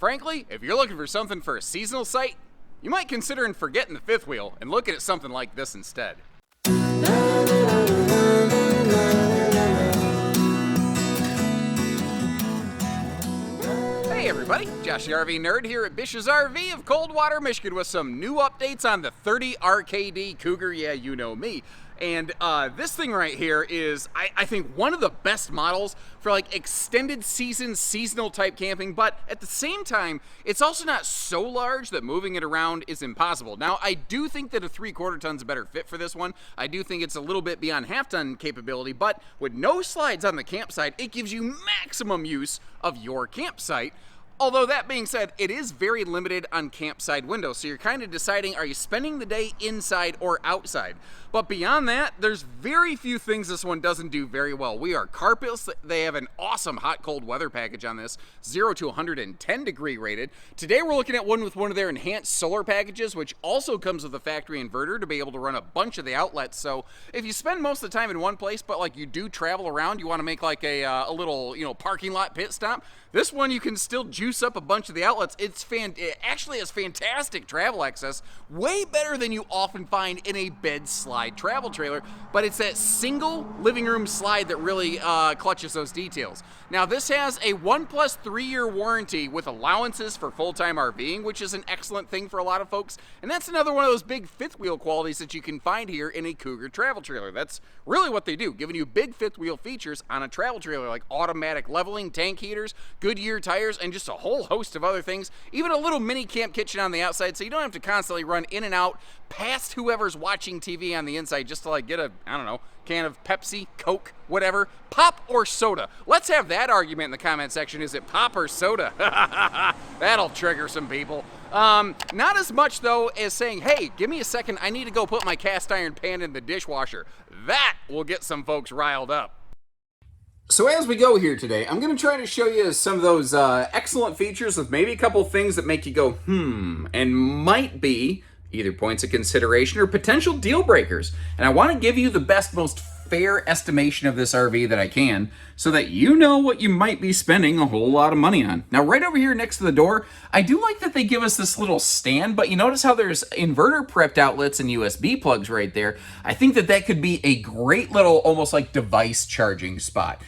frankly, if you're looking for something for a seasonal site, you might consider forgetting the fifth wheel and looking at something like this instead. Hey everybody, Josh the RV Nerd here at Bish's RV of Coldwater, Michigan with some new updates on the 30 RKD Cougar. Yeah, you know me. And this thing right here is, I think, one of the best models for like extended season, seasonal type camping, but at the same time, it's also not so large that moving it around is impossible. Now, I do think that a 3/4 ton's a better fit for this one. I do think it's a little bit beyond half-ton capability, but with no slides on the campsite, it gives you maximum use of your campsite. Although that being said, it is very limited on campsite windows, so you're kind of deciding, are you spending the day inside or outside? But beyond that, there's very few things this one doesn't do very well. We are carpetless. They have an awesome hot-cold weather package on this, 0 to 110 degree rated. Today we're looking at one with one of their enhanced solar packages, which also comes with a factory inverter to be able to run a bunch of the outlets. So if you spend most of the time in one place, but like you do travel around, you want to make like a little, parking lot pit stop, this one you can still juice up a bunch of the outlets. It actually has fantastic travel access, way better than you often find in a bed slide travel trailer, but it's that single living room slide that really clutches those details. Now this has a 1+ 3-year warranty with allowances for full-time RVing, which is an excellent thing for a lot of folks, and that's another one of those big fifth wheel qualities that you can find here in a Cougar travel trailer. That's really what they do, giving you big fifth wheel features on a travel trailer like automatic leveling, tank heaters, Goodyear tires, and just a whole host of other things. Even a little mini camp kitchen on the outside, so you don't have to constantly run in and out past whoever's watching TV on the inside just to like get a, can of Pepsi, Coke, whatever. Pop or soda? Let's have that argument in the comment section. Is it pop or soda? That'll trigger some people. Not as much though as saying, hey, give me a second, I need to go put my cast iron pan in the dishwasher. That will get some folks riled up. So as we go here today, I'm going to try to show you some of those excellent features with maybe a couple things that make you go, and might be either points of consideration or potential deal breakers. And I want to give you the best, most fair estimation of this RV that I can so that you know what you might be spending a whole lot of money on. Now, right over here next to the door, I do like that they give us this little stand, but you notice how there's inverter prepped outlets and USB plugs right there. I think that could be a great little, almost like device charging spot.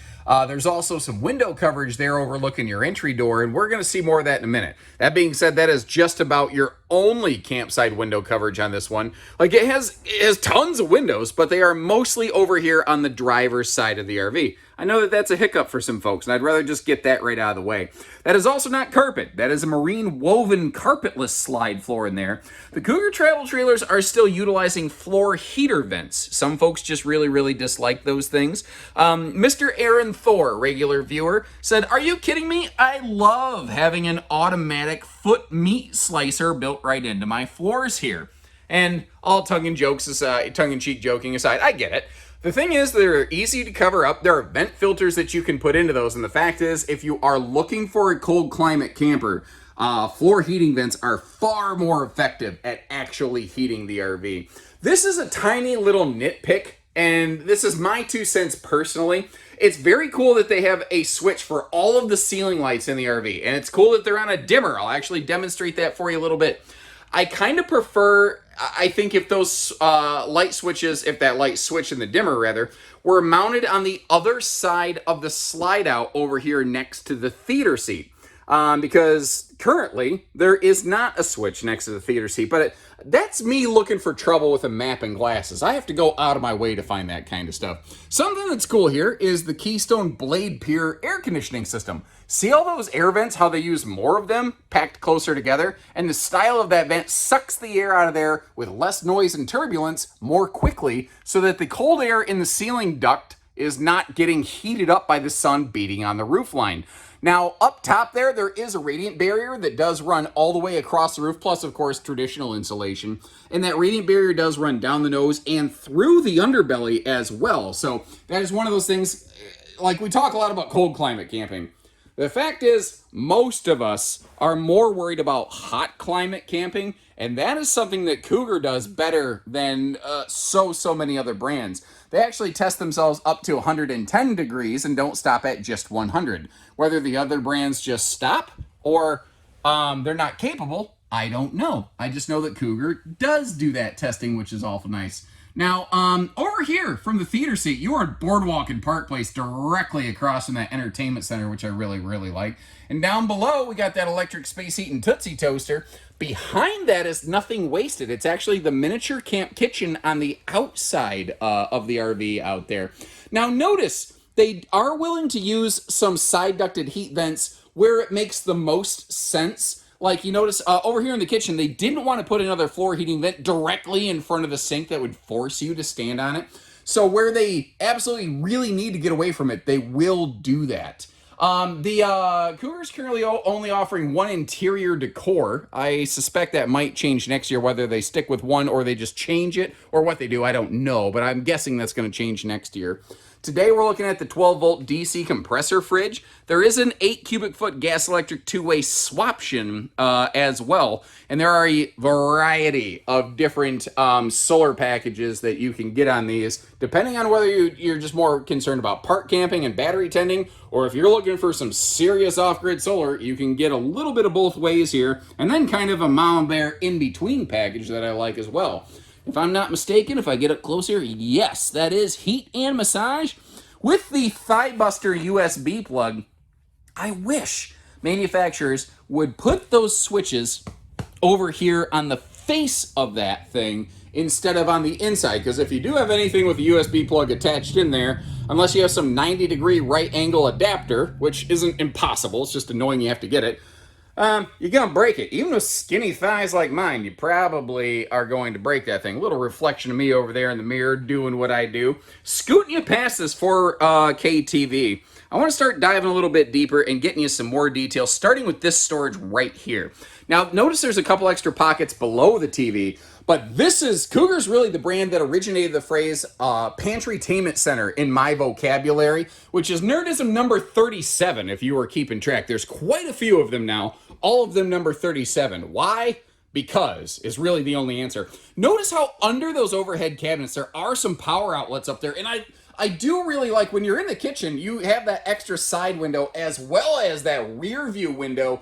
There's also some window coverage there overlooking your entry door, and we're going to see more of that in a minute. That being said, that is just about your only campsite window coverage on this one. Like, it has tons of windows, but they are mostly over here on the driver's side of the RV. I know that that's a hiccup for some folks, and I'd rather just get that right out of the way. That is also not carpet. That is a marine woven carpetless slide floor in there. The Cougar travel trailers are still utilizing floor heater vents. Some folks just really, really dislike those things. Mr. Aaron Thor, regular viewer, said, "Are you kidding me? I love having an automatic foot meat slicer built right into my floors here." And all tongue-in-cheek joking aside, I get it. The thing is, they're easy to cover up. There are vent filters that you can put into those. And the fact is, if you are looking for a cold climate camper, floor heating vents are far more effective at actually heating the RV. This is a tiny little nitpick, and this is my 2 cents personally. It's very cool that they have a switch for all of the ceiling lights in the RV. And it's cool that they're on a dimmer. I'll actually demonstrate that for you a little bit. I kind of prefer, I think if those light switches, if that light switch in the dimmer rather, were mounted on the other side of the slide out over here next to the theater seat. Because currently there is not a switch next to the theater seat, but that's me looking for trouble with a map and glasses. I have to go out of my way to find that kind of stuff. Something that's cool here is the Keystone Blade Pier air conditioning system. See all those air vents, how they use more of them packed closer together? And the style of that vent sucks the air out of there with less noise and turbulence more quickly so that the cold air in the ceiling duct is not getting heated up by the sun beating on the roof line. Now, up top there is a radiant barrier that does run all the way across the roof, plus, of course, traditional insulation. And that radiant barrier does run down the nose and through the underbelly as well. So that is one of those things, like we talk a lot about cold climate camping. The fact is, most of us are more worried about hot climate camping, and that is something that Cougar does better than so many other brands. They actually test themselves up to 110 degrees and don't stop at just 100. Whether the other brands just stop or They're not capable. I don't know. I just know that Cougar does do that testing, which is awful nice. Now, over here from the theater seat, you are at Boardwalk and Park Place directly across from that entertainment center, which I really, really like. And down below, we got that electric space heat and Tootsie Toaster. Behind that is nothing wasted. It's actually the miniature camp kitchen on the outside of the RV out there. Now, notice they are willing to use some side ducted heat vents where it makes the most sense. Like you notice over here in the kitchen, they didn't want to put another floor heating vent directly in front of the sink that would force you to stand on it. So where they absolutely really need to get away from it, they will do that. The Cougar's currently only offering one interior decor. I suspect that might change next year, whether they stick with one or they just change it, or what they do, I don't know, but I'm guessing that's going to change next year. Today we're looking at the 12-volt DC compressor fridge. There is an 8 cubic foot gas electric two-way swaption as well. And there are a variety of different solar packages that you can get on these, depending on whether you're just more concerned about park camping and battery tending, or if you're looking for some serious off-grid solar, you can get a little bit of both ways here, and then kind of a mom bear in-between package that I like as well. If I'm not mistaken, if I get up closer, yes, that is heat and massage with the Thigh Buster USB plug. I wish manufacturers would put those switches over here on the face of that thing instead of on the inside, because if you do have anything with a USB plug attached in there, unless you have some 90-degree right angle adapter, which isn't impossible, it's just annoying you have to get it, you're gonna break it. Even with skinny thighs like mine, you probably are going to break that thing. A little reflection of me over there in the mirror doing what I do. Scooting you past this 4K TV, I want to start diving a little bit deeper and getting you some more details, starting with this storage right here. Now, notice there's a couple extra pockets below the TV, but Cougar's really the brand that originated the phrase pantrytainment center in my vocabulary, which is nerdism number 37, if you were keeping track. There's quite a few of them now, all of them number 37. Why? Because is really the only answer. Notice how under those overhead cabinets, there are some power outlets up there, and I do really like when you're in the kitchen, you have that extra side window as well as that rear view window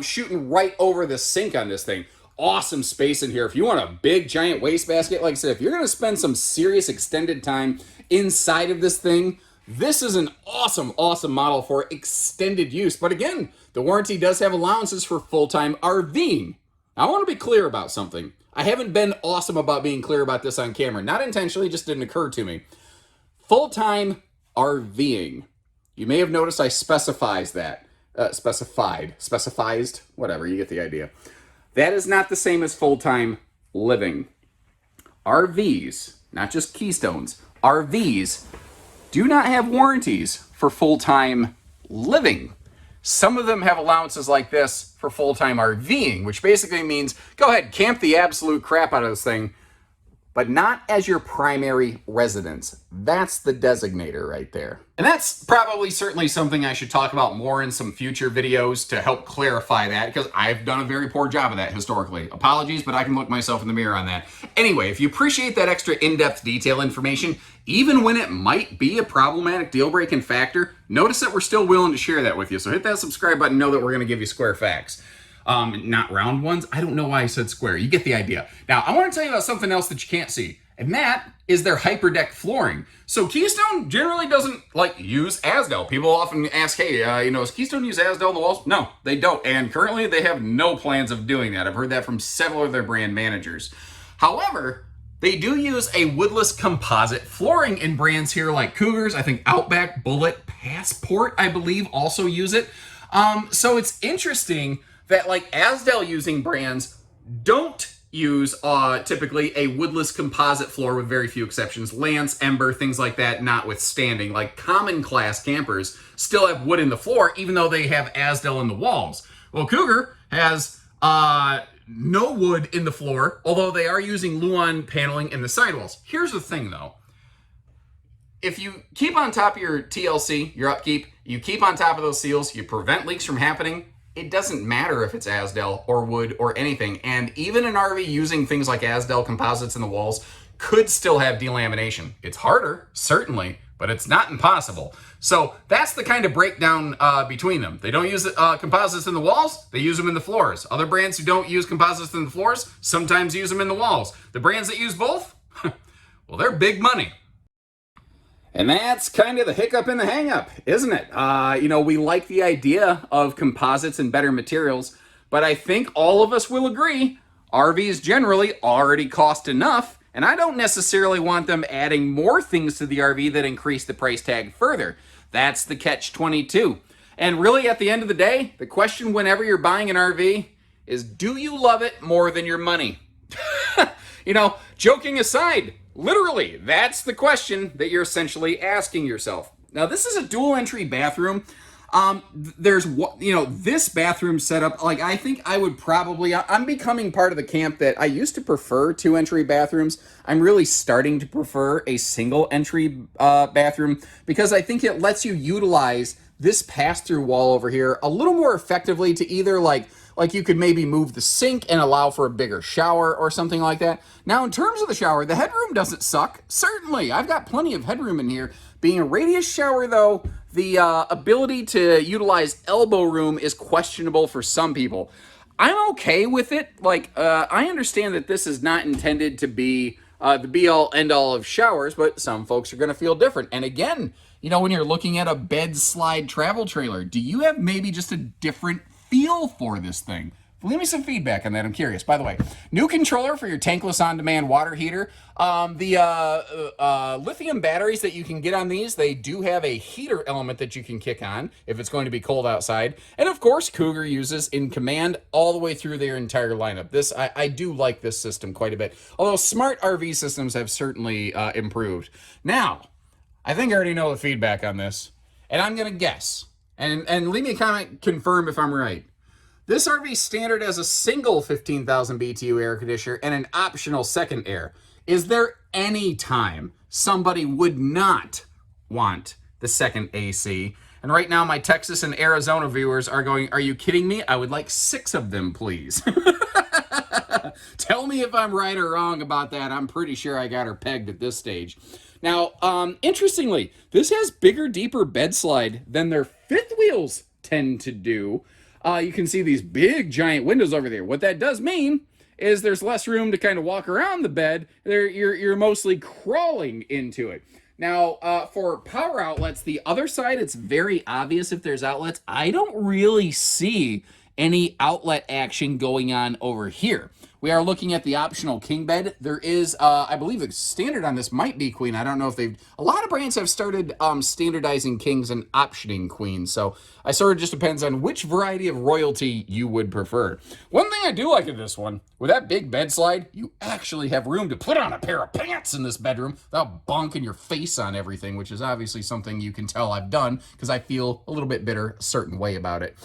shooting right over the sink on this thing. Awesome space in here. If you want a big giant wastebasket, like I said, if you're going to spend some serious extended time inside of this thing, this is an awesome, awesome model for extended use. But again, the warranty does have allowances for full-time RVing. I want to be clear about something. I haven't been awesome about being clear about this on camera. Not intentionally, just didn't occur to me. Full-time RVing. You may have noticed I specifies that. Specified, whatever, you get the idea. That is not the same as full-time living. RVs, not just Keystones, RVs do not have warranties for full-time living. Some of them have allowances like this for full-time RVing, which basically means go ahead, camp the absolute crap out of this thing, but not as your primary residence. That's the designator right there. And that's probably certainly something I should talk about more in some future videos to help clarify that, because I've done a very poor job of that historically. Apologies, but I can look myself in the mirror on that. Anyway, if you appreciate that extra in-depth detail information, even when it might be a problematic deal-breaking factor, notice that we're still willing to share that with you. So hit that subscribe button, know that we're gonna give you square facts. Not round ones. I don't know why I said square. You get the idea. Now, I want to tell you about something else that you can't see, and that is their hyperdeck flooring. So Keystone generally doesn't use Azdel. People often ask, hey, does Keystone use Azdel on the walls? No, they don't. And currently they have no plans of doing that. I've heard that from several of their brand managers. However, they do use a woodless composite flooring in brands here like Cougars. I think Outback, Bullet, Passport, I believe, also use it. So it's interesting that Azdel using brands don't use typically a woodless composite floor with very few exceptions. Lance, Ember, things like that notwithstanding. Like common class campers still have wood in the floor even though they have Azdel in the walls. Well, Cougar has no wood in the floor, although they are using Luan paneling in the sidewalls. Here's the thing though. If you keep on top of your TLC, your upkeep, you keep on top of those seals, you prevent leaks from happening, it doesn't matter if it's Azdel or wood or anything. And even an RV using things like Azdel composites in the walls could still have delamination. It's harder, certainly, but but it's not impossible. So that's the kind of breakdown between them. They don't use composites in the walls, they use them in the floors. Other brands who don't use composites in the floors sometimes use them in the walls. The brands that use both, well, they're big money. And that's kind of the hiccup and the hang-up, isn't it? You know, we like the idea of composites and better materials, but I think all of us will agree RVs generally already cost enough, and I don't necessarily want them adding more things to the RV that increase the price tag further. That's the catch-22. And really, at the end of the day, the question whenever you're buying an RV is, do you love it more than your money? You know, joking aside, literally, that's the question that you're essentially asking yourself. Now, this is a dual entry bathroom. There's, you know, this bathroom setup, like, I think I would probably, I'm becoming part of the camp that I used to prefer 2-entry bathrooms. I'm really starting to prefer a single entry bathroom because I think it lets you utilize this pass-through wall over here a little more effectively to either like you could maybe move the sink and allow for a bigger shower or something like that. Now, in terms of the shower, the headroom doesn't suck. Certainly, I've got plenty of headroom in here. Being a radius shower, though, the ability to utilize elbow room is questionable for some people. I'm okay with it. Like, I understand that this is not intended to be the be-all, end-all of showers, but some folks are going to feel different. And again, you know, when you're looking at a bed slide travel trailer, do you have maybe just a different feel for this thing? Leave me some feedback on that. I'm curious. By the way, new controller for your tankless on-demand water heater. The lithium batteries that you can get on these, they do have a heater element that you can kick on if it's going to be cold outside. And of course, Cougar uses in command all the way through their entire lineup. This, I do like this system quite a bit. Although smart RV systems have certainly improved. Now, I think I already know the feedback on this, and I'm going to guess. And leave me a comment, confirm if I'm right. This RV standard as a single 15,000 BTU air conditioner and an optional second air. Is there any time somebody would not want the second AC? And right now, my Texas and Arizona viewers are going, are you kidding me? I would like 6 of them, please. Tell me if I'm right or wrong about that. I'm pretty sure I got her pegged at this stage. Now, interestingly, this has bigger, deeper bed slide than their fifth wheels tend to do. You can see these big, giant windows over there. What that does mean is there's less room to kind of walk around the bed. You're mostly crawling into it. Now, for power outlets, the other side, it's very obvious if there's outlets. I don't really see any outlet action going on over here. We are looking at the optional king bed. There is, I believe the standard on this might be queen. I don't know if they've, a lot of brands have started standardizing kings and optioning queens. So I sort of just depends on which variety of royalty you would prefer. One thing I do like in this one, with that big bed slide, you actually have room to put on a pair of pants in this bedroom without bonking your face on everything, which is obviously something you can tell I've done because I feel a little bit bitter a certain way about it.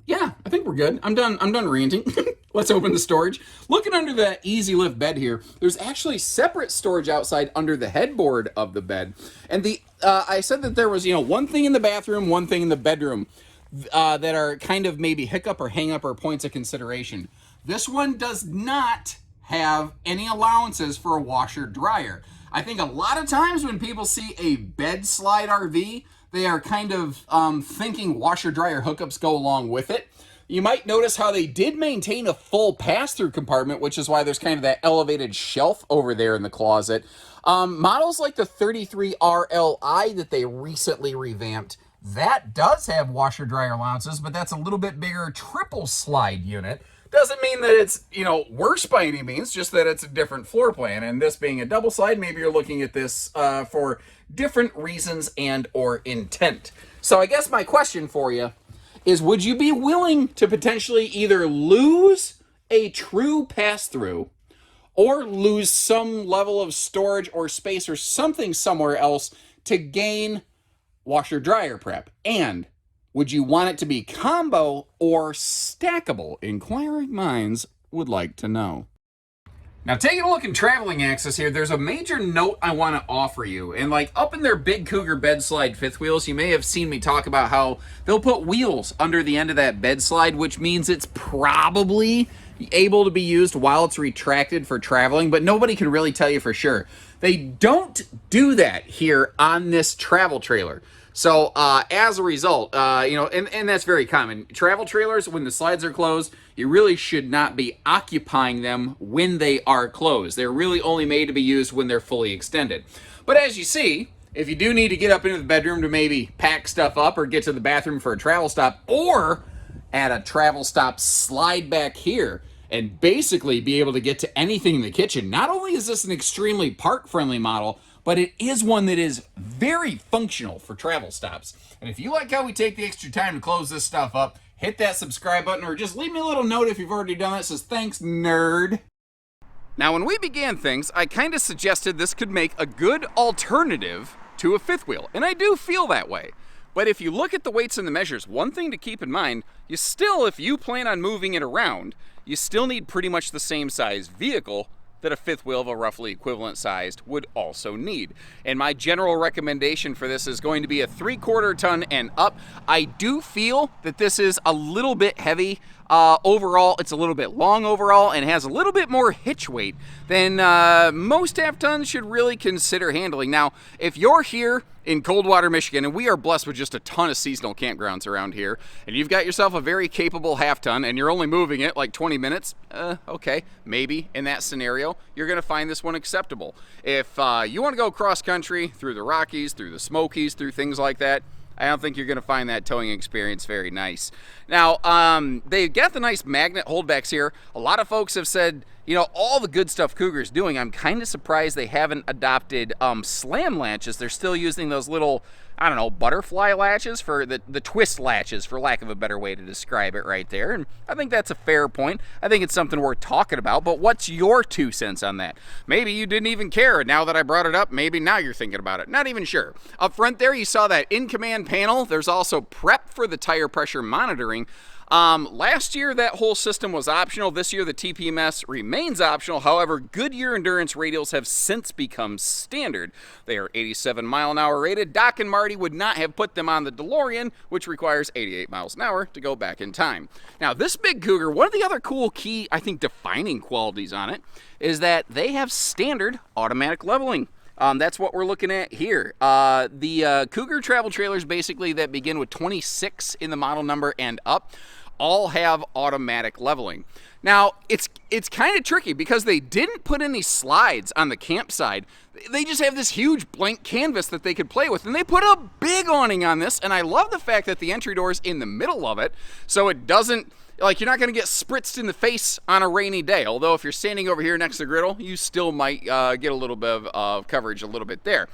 Yeah, I think we're good. I'm done ranting. Let's open the storage. Looking under the easy lift bed here, there's actually separate storage outside under the headboard of the bed. And I said that there was, one thing in the bathroom, one thing in the bedroom that are kind of maybe hiccup or hang up or points of consideration. This one does not have any allowances for a washer dryer. I think a lot of times when people see a bed slide RV, they are kind of thinking washer dryer hookups go along with it. You might notice how they did maintain a full pass-through compartment, which is why there's kind of that elevated shelf over there in the closet. Models like the 33 RLI that they recently revamped, that does have washer dryer allowances, but that's a little bit bigger triple slide unit. Doesn't mean that it's, worse by any means, just that it's a different floor plan. And this being a double slide, maybe you're looking at this for different reasons and or intent. So I guess my question for you is, would you be willing to potentially either lose a true pass-through or lose some level of storage or space or something somewhere else to gain washer-dryer prep? And would you want it to be combo or stackable? Inquiring minds would like to know. Now, taking a look in traveling access here, there's a major note I want to offer you. And up in their big Cougar bed slide fifth wheels, you may have seen me talk about how they'll put wheels under the end of that bed slide, which means it's probably able to be used while it's retracted for traveling, but nobody can really tell you for sure. They don't do that here on this travel trailer. So as a result, and that's very common. Travel trailers, when the slides are closed, you really should not be occupying them when they are closed. They're really only made to be used when they're fully extended. But as you see, if you do need to get up into the bedroom to maybe pack stuff up or get to the bathroom for a travel stop, or at a travel stop slide back here and basically be able to get to anything in the kitchen, not only is this an extremely park-friendly model, but it is one that is very functional for travel stops. And if you like how we take the extra time to close this stuff up, hit that subscribe button or just leave me a little note if you've already done that. It says, thanks, nerd. Now, when we began things, I kind of suggested this could make a good alternative to a fifth wheel, and I do feel that way. But if you look at the weights and the measures, one thing to keep in mind, you still, if you plan on moving it around, you still need pretty much the same size vehicle that a fifth wheel of a roughly equivalent sized would also need. And my general recommendation for this is going to be a 3/4 ton and up. I do feel that this is a little bit heavy overall. It's a little bit long overall and has a little bit more hitch weight than most half tons should really consider handling. Now, if you're here in Coldwater, Michigan, and we are blessed with just a ton of seasonal campgrounds around here, and you've got yourself a very capable half ton and you're only moving it like 20 minutes, okay, maybe in that scenario, you're gonna find this one acceptable. If you wanna go cross country through the Rockies, through the Smokies, through things like that, I don't think you're going to find that towing experience very nice. Now, they've got the nice magnet holdbacks here. A lot of folks have said, you know, all the good stuff Cougar's doing. I'm kind of surprised they haven't adopted slam latches. They're still using those little, I don't know, butterfly latches for the twist latches, for lack of a better way to describe it right there. And I think that's a fair point. I think it's something worth talking about. But what's your 2 cents on that? Maybe you didn't even care. Now that I brought it up, maybe now you're thinking about it. Not even sure. Up front there, you saw that in-command panel. There's also prep for the tire pressure monitoring. Last year, that whole system was optional. This year, the TPMS remains optional. However, Goodyear Endurance radials have since become standard. They are 87-mile-an-hour rated. Doc and Marty would not have put them on the DeLorean, which requires 88 miles an hour to go back in time. Now, this big Cougar, one of the other cool key, I think, defining qualities on it is that they have standard automatic leveling. That's what we're looking at here. The Cougar travel trailers, basically, that begin with 26 in the model number and up, all have automatic leveling. Now, it's kind of tricky because they didn't put any slides on the campside. They just have this huge blank canvas that they could play with, and they put a big awning on this, and I love the fact that the entry door is in the middle of it, so it doesn't, like, you're not going to get spritzed in the face on a rainy day. Although if you're standing over here next to the griddle, you still might get a little bit of coverage a little bit there.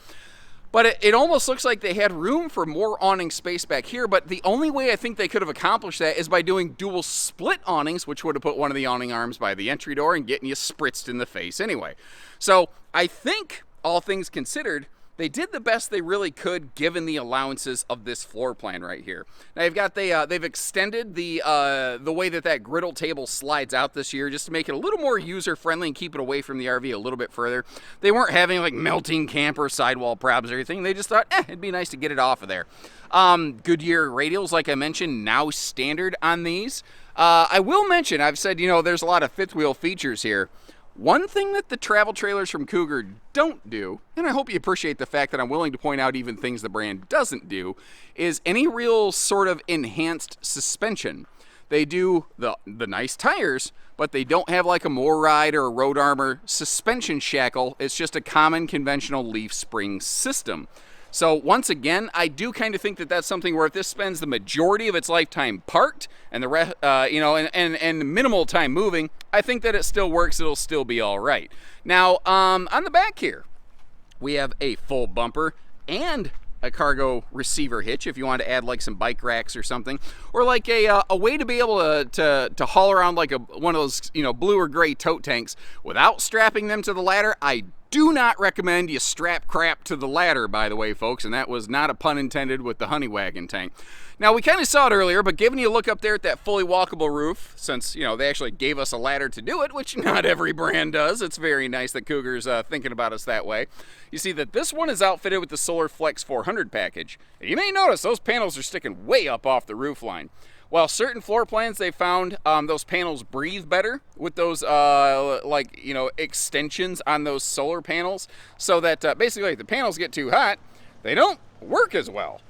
But it almost looks like they had room for more awning space back here, but the only way I think they could have accomplished that is by doing dual split awnings, which would have put one of the awning arms by the entry door and getting you spritzed in the face anyway. So I think, all things considered, they did the best they really could given the allowances of this floor plan right here. Now you've got they've extended the way that griddle table slides out this year just to make it a little more user friendly and keep it away from the RV a little bit further. They weren't having like melting camper sidewall problems or anything. They just thought, it'd be nice to get it off of there. Goodyear radials, like I mentioned, now standard on these. I will mention, I've said, there's a lot of fifth wheel features here. One thing that the travel trailers from Cougar don't do, and I hope you appreciate the fact that I'm willing to point out even things the brand doesn't do, is any real sort of enhanced suspension. They do the nice tires, but they don't have like a MoRide or a Road Armor suspension shackle. It's just a common conventional leaf spring system. So once again, I do kind of think that that's something where if this spends the majority of its lifetime parked and the rest, and minimal time moving, I think that it still works. It'll still be all right. Now, on the back here, we have a full bumper and a cargo receiver hitch if you want to add like some bike racks or something, or like a way to be able to haul around like one of those blue or gray tote tanks without strapping them to the ladder. I do not recommend you strap crap to the ladder, by the way, folks, and that was not a pun intended with the honey wagon tank. Now, we kind of saw it earlier, but giving you a look up there at that fully walkable roof, since, they actually gave us a ladder to do it, which not every brand does. It's very nice that Cougar's thinking about us that way. You see that this one is outfitted with the Solar Flex 400 package. And you may notice those panels are sticking way up off the roof line. Well, certain floor plans they found those panels breathe better with those extensions on those solar panels, so that basically if the panels get too hot, they don't work as well.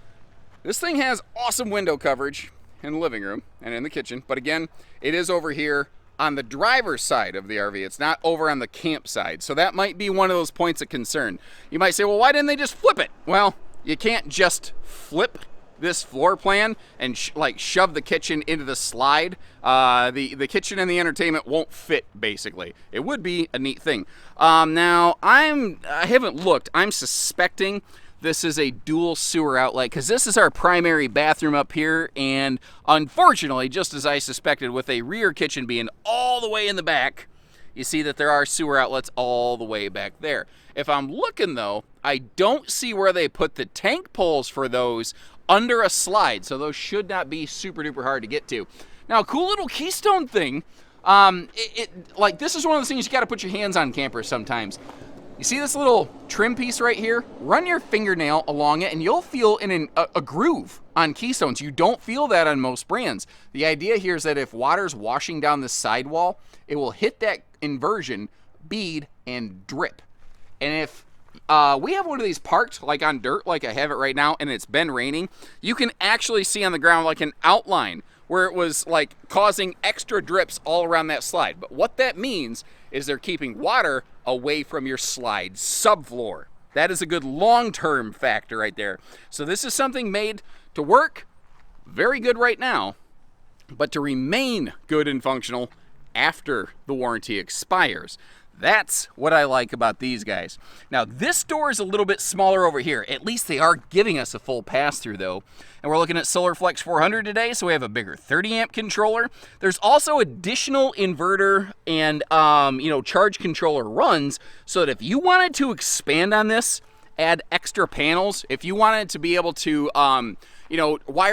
This thing has awesome window coverage in the living room and in the kitchen, but again, it is over here on the driver's side of the RV. It's not over on the camp side, so that might be one of those points of concern. You might say, well, why didn't they just flip it? Well, you can't just flip this floor plan and shove the kitchen into the slide. The kitchen and the entertainment won't fit, basically. It would be a neat thing. Now, I haven't looked. I'm suspecting this is a dual sewer outlet, because this is our primary bathroom up here, and unfortunately, just as I suspected, with a rear kitchen being all the way in the back, you see that there are sewer outlets all the way back there. If I'm looking though, I don't see where they put the tank poles for those under a slide, so those should not be super duper hard to get to. Now, a cool little Keystone thing, like this is one of those things you gotta put your hands on, campers, sometimes. You see this little trim piece right here? Run your fingernail along it and you'll feel a groove on Keystones. You don't feel that on most brands. The idea here is that if water's washing down the sidewall, it will hit that inversion, bead, and drip. And if we have one of these parked like on dirt like I have it right now and it's been raining, you can actually see on the ground like an outline where it was like causing extra drips all around that slide. But what that means is they're keeping water away from your slide subfloor. That is a good long-term factor right there. So this is something made to work very good right now, but to remain good and functional after the warranty expires. That's what I like about these guys. Now, this door is a little bit smaller over here. At least they are giving us a full pass-through, though. And we're looking at SolarFlex 400 today, so we have a bigger 30-amp controller. There's also additional inverter and, charge controller runs, so that if you wanted to expand on this, add extra panels, if you wanted to be able to, wire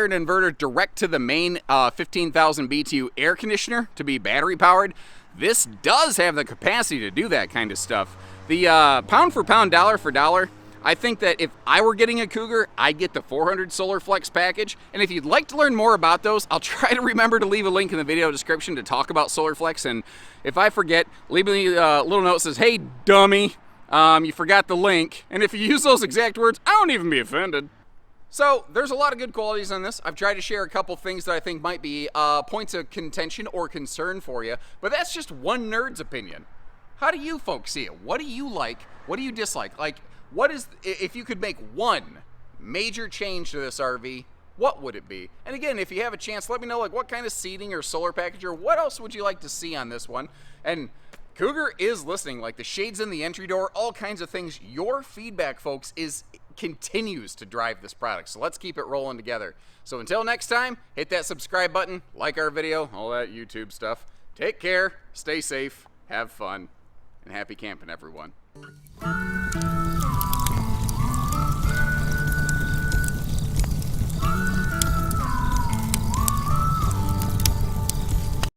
an inverter direct to the main 15,000 BTU air conditioner to be battery-powered, this does have the capacity to do that kind of stuff. The pound for pound, dollar for dollar, I think that if I were getting a Cougar, I'd get the 400 SolarFlex package. And if you'd like to learn more about those, I'll try to remember to leave a link in the video description to talk about SolarFlex. And if I forget, leave me a little note that says, hey, dummy, you forgot the link. And if you use those exact words, I won't even be offended. So there's a lot of good qualities on this. I've tried to share a couple things that I think might be points of contention or concern for you, but that's just one nerd's opinion. How do you folks see it? What do you like? What do you dislike? Like, what is, if you could make one major change to this RV, what would it be? And again, if you have a chance, let me know like what kind of seating or solar package or what else would you like to see on this one. And Cougar is listening, like the shades in the entry door, all kinds of things. Your feedback, folks, continues to drive this product. So let's keep it rolling together. So until next time, hit that subscribe button, like our video, all that YouTube stuff. Take care, stay safe, have fun, and happy camping, everyone.